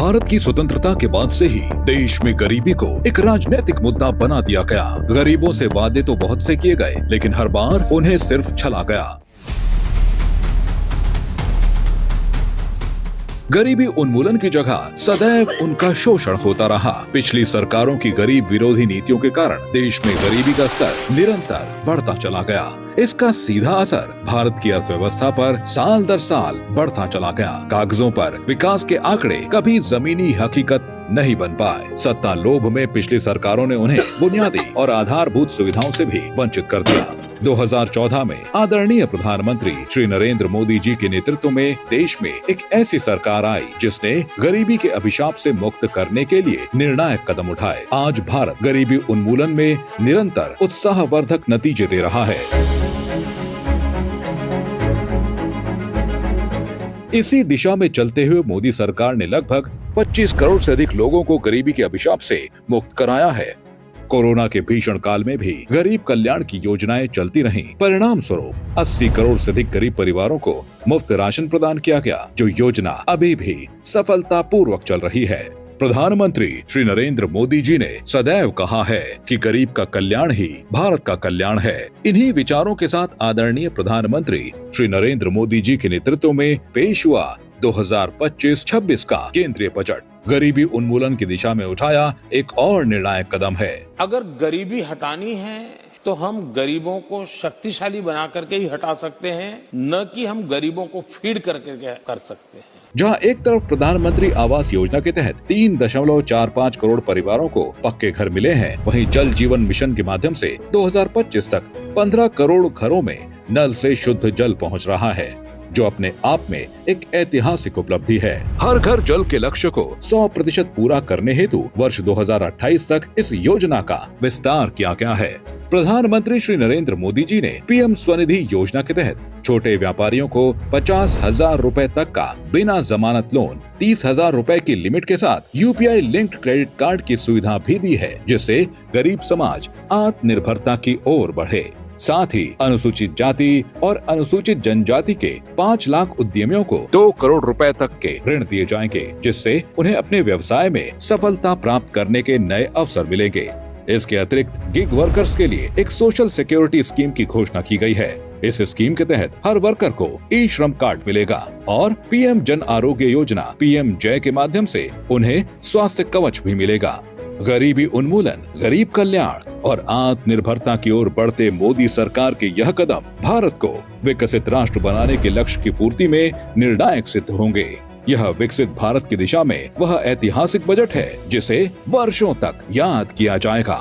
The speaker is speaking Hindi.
भारत की स्वतंत्रता के बाद से ही देश में गरीबी को एक राजनीतिक मुद्दा बना दिया गया। गरीबों से वादे तो बहुत से किए गए, लेकिन हर बार उन्हें सिर्फ छला गया। गरीबी उन्मूलन की जगह सदैव उनका शोषण होता रहा। पिछली सरकारों की गरीब विरोधी नीतियों के कारण देश में गरीबी का स्तर निरंतर बढ़ता चला गया। इसका सीधा असर भारत की अर्थव्यवस्था पर साल दर साल बढ़ता चला गया। कागजों पर विकास के आंकड़े कभी जमीनी हकीकत नहीं बन पाए। सत्ता लोभ में पिछली सरकारों ने उन्हें बुनियादी और आधारभूत सुविधाओं से भी वंचित कर दिया। 2014 में आदरणीय प्रधानमंत्री श्री नरेंद्र मोदी जी के नेतृत्व में देश में एक ऐसी सरकार आई जिसने गरीबी के अभिशाप से मुक्त करने के लिए निर्णायक कदम उठाए। आज भारत गरीबी उन्मूलन में निरंतर उत्साहवर्धक नतीजे दे रहा है। इसी दिशा में चलते हुए मोदी सरकार ने लगभग 25 करोड़ से अधिक लोगों को गरीबी के अभिशाप से मुक्त कराया है। कोरोना के भीषण काल में भी गरीब कल्याण की योजनाएं चलती रहीं। परिणाम स्वरूप 80 करोड़ से अधिक गरीब परिवारों को मुफ्त राशन प्रदान किया गया, जो योजना अभी भी सफलतापूर्वक चल रही है। प्रधानमंत्री श्री नरेंद्र मोदी जी ने सदैव कहा है कि गरीब का कल्याण ही भारत का कल्याण है। इन्हीं विचारों के साथ आदरणीय प्रधानमंत्री श्री नरेंद्र मोदी जी के नेतृत्व में पेश हुआ 2025-26 का केंद्रीय बजट गरीबी उन्मूलन की दिशा में उठाया एक और निर्णायक कदम है। अगर गरीबी हटानी है तो हम गरीबों को शक्तिशाली बना करके ही हटा सकते हैं, न कि हम गरीबों को फीड करके कर सकते हैं। जहां एक तरफ प्रधानमंत्री आवास योजना के तहत 3.45 करोड़ परिवारों को पक्के घर मिले हैं, वहीं जल जीवन मिशन के माध्यम से 2025 तक 15 करोड़ घरों में नल से शुद्ध जल पहुंच रहा है, जो अपने आप में एक ऐतिहासिक उपलब्धि है। हर घर जल के लक्ष्य को 100% पूरा करने हेतु वर्ष 2028 तक इस योजना का विस्तार किया गया है। प्रधानमंत्री श्री नरेंद्र मोदी जी ने पीएम स्वनिधि योजना के तहत छोटे व्यापारियों को 50,000 रुपए तक का बिना जमानत लोन, 30,000 रुपए की लिमिट के साथ यूपीआई लिंक्ड क्रेडिट कार्ड की सुविधा भी दी है, जिससे गरीब समाज आत्मनिर्भरता की ओर बढ़े। साथ ही अनुसूचित जाति और अनुसूचित जनजाति के 5 लाख उद्यमियों को 2 करोड़ रुपए तक के ऋण दिए जाएंगे, जिससे उन्हें अपने व्यवसाय में सफलता प्राप्त करने के नए अवसर मिलेंगे। इसके अतिरिक्त गिग वर्कर्स के लिए एक सोशल सिक्योरिटी स्कीम की घोषणा की गई है। इस स्कीम के तहत हर वर्कर को ई श्रम कार्ड मिलेगा और पीएम जन आरोग्य योजना पीएम जय के माध्यम से उन्हें स्वास्थ्य कवच भी मिलेगा। गरीबी उन्मूलन, गरीब कल्याण और आत्मनिर्भरता की ओर बढ़ते मोदी सरकार के यह कदम भारत को विकसित राष्ट्र बनाने के लक्ष्य की पूर्ति में निर्णायक सिद्ध होंगे। यह विकसित भारत की दिशा में वह ऐतिहासिक बजट है जिसे वर्षों तक याद किया जाएगा।